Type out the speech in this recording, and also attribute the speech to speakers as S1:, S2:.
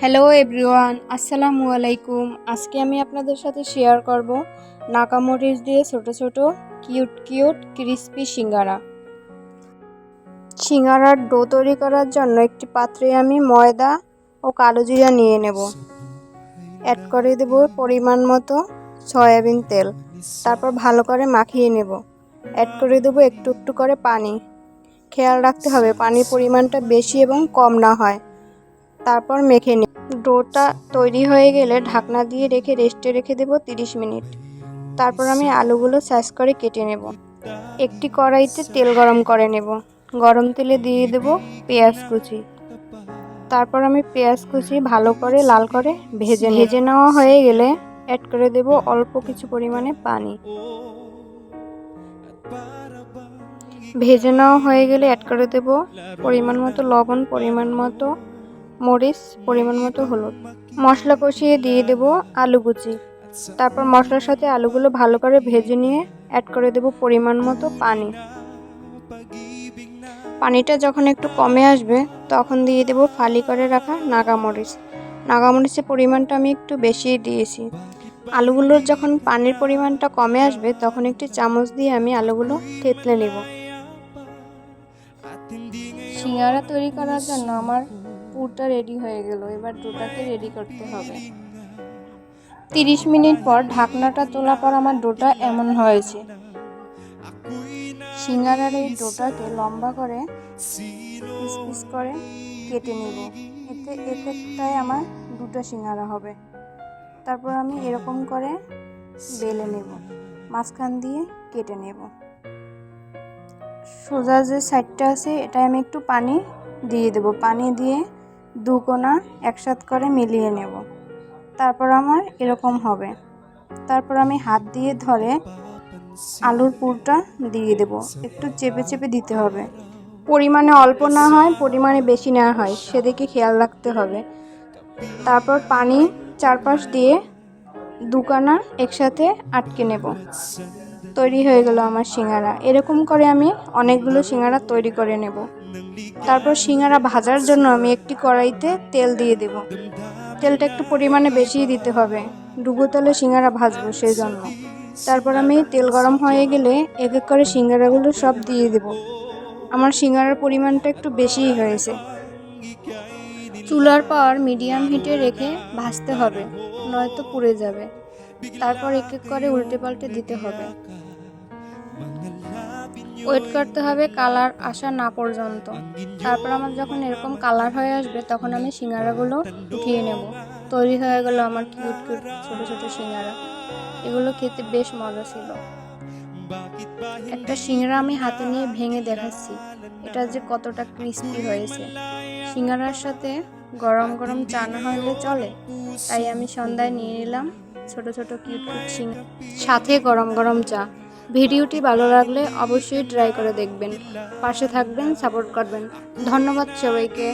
S1: Hello everyone, আসসালামু আলাইকুম। আজকে আমি আপনাদের সাথে শেয়ার করব নাকামরিচ দিয়ে ছোট ছোট কিউট ক্রিস্পি সিঙ্গারা। সিঙ্গারার ডো তৈরি করার জন্য একটি পাত্রে আমি ময়দা ও কালো জিরা নিয়ে নেব। অ্যাড করে দেব পরিমাণ মতো সয়াবিন তেল। তারপর ভালো করে মাখিয়ে নেব। অ্যাড করে দেব একটু একটু করে পানি। খেয়াল রাখতে হবে পানির পরিমাণটা বেশি এবং কম না হয়। তারপর মেখে নিই। ডোটা তৈরি হয়ে গেলে ঢাকনা দিয়ে রেস্টে রেখে দেব 30 মিনিট। তারপর আমি আলুগুলো সাইজ করে কেটে নেব। একটি কড়াইতে তেল গরম করে নেব। গরম তেলে দিয়ে দেব পেঁয়াজ কুচি। তারপর আমি পেঁয়াজ কুচি ভালো করে লাল করে ভেজে নেওয়া হয়ে গেলে অ্যাড করে দেব অল্প কিছু পরিমাণে পানি। ভেজে নেওয়া হয়ে গেলে অ্যাড করে দেব পরিমাণ মতো লবণ, পরিমাণ মতো মরিচ, পরিমাণ মতো হলুদ। মশলা কষিয়ে দিয়ে দেব আলু কুচি। তারপর মশলার সাথে আলুগুলো ভালো করে ভেজে নিয়ে অ্যাড করে দেব পরিমাণ মতো পানি। পানিটা যখন একটু কমে আসবে তখন দিয়ে দেব ফালি করে রাখা নাগামরিচ। নাগামরিচের পরিমাণটা আমি একটু বেশি দিয়েছি। আলুগুলোর যখন পানির পরিমাণটা কমে আসবে তখন একটি চামচ দিয়ে আমি আলুগুলো থেতলে নেব। সিঙ্গারা তৈরি করার জন্য আমার পুরটা রেডি হয়ে গেল। এবার ডোটাকে রেডি করতে হবে। 30 মিনিট পর ঢাকনাটা তোলার পর আমার ডোটা এমন হয়েছে। সিঙ্গারার এই ডোটাকে লম্বা করে পিস পিস করে কেটে নেব। এতে একটাই আমার দুটো সিঙ্গারা হবে। তারপর আমি এরকম করে বেলে নেব, মাঝখান দিয়ে কেটে নেব। সোজা যে সাইডটা আছে এটাই আমি একটু পানি দিয়ে দেব। পানি দিয়ে দু কোণা একসাথে করে মিলিয়ে নেব। তারপর আমার এরকম হবে। তারপর আমি হাত দিয়ে ধরে আলুর পুরটা দিয়ে দেব। একটু চেপে চেপে দিতে হবে। পরিমাণে অল্প না হয়, পরিমাণে বেশি না হয় সেদিকে খেয়াল রাখতে হবে। তারপর পানি চারপাশ দিয়ে দুকানা একসাথে আটকে নেব। তৈরি হয়ে গেল আমার সিঙ্গারা। এরকম করে আমি অনেকগুলো সিঙ্গারা তৈরি করে নেব। তারপর সিঙ্গারা ভাজার জন্য আমি একটি কড়াইতে তেল দিয়ে দেব। তেলটা একটু পরিমাণে বেশি দিতে হবে, ডুবো তেলে সিঙ্গারা ভাজবো সেই জন্য। তারপর আমি তেল গরম হয়ে গেলে এক এক করে সিঙ্গারাগুলো সব দিয়ে দেব। আমার সিঙ্গারার পরিমাণটা একটু বেশিই হয়েছে। চুলার পর মিডিয়াম হিটে রেখে ভাজতে হবে, নয়তো পুড়ে যাবে। তারপর এক এক করে উল্টে পাল্টে দিতে হবে। ওয়েট করতে হবে কালার আসা না পর্যন্ত। তারপর আমার যখন এরকম কালার হয়ে আসবে তখন আমি সিঙ্গারাগুলো উঠিয়ে নেব। তৈরি হয়ে গেল আমার কিউট ছোট ছোট সিঙ্গারা। এগুলো খেতে বেশ মজা ছিল। একটা সিঙ্গারা আমি হাতে নিয়ে ভেঙে দেখাচ্ছি এটা যে কতটা ক্রিস্পি হয়েছে। সিঙ্গারার সাথে গরম গরম চা না হলে চলে, তাই আমি সন্ধ্যায় নিয়ে নিলাম ছোট ছোট কিউট সিঙ্গারা, সাথে গরম গরম চা। ভিডিওটি ভালো লাগলে অবশ্যই ট্রাই করে দেখবেন, পাশে থাকবেন, সাপোর্ট করবেন। ধন্যবাদ সবাইকে।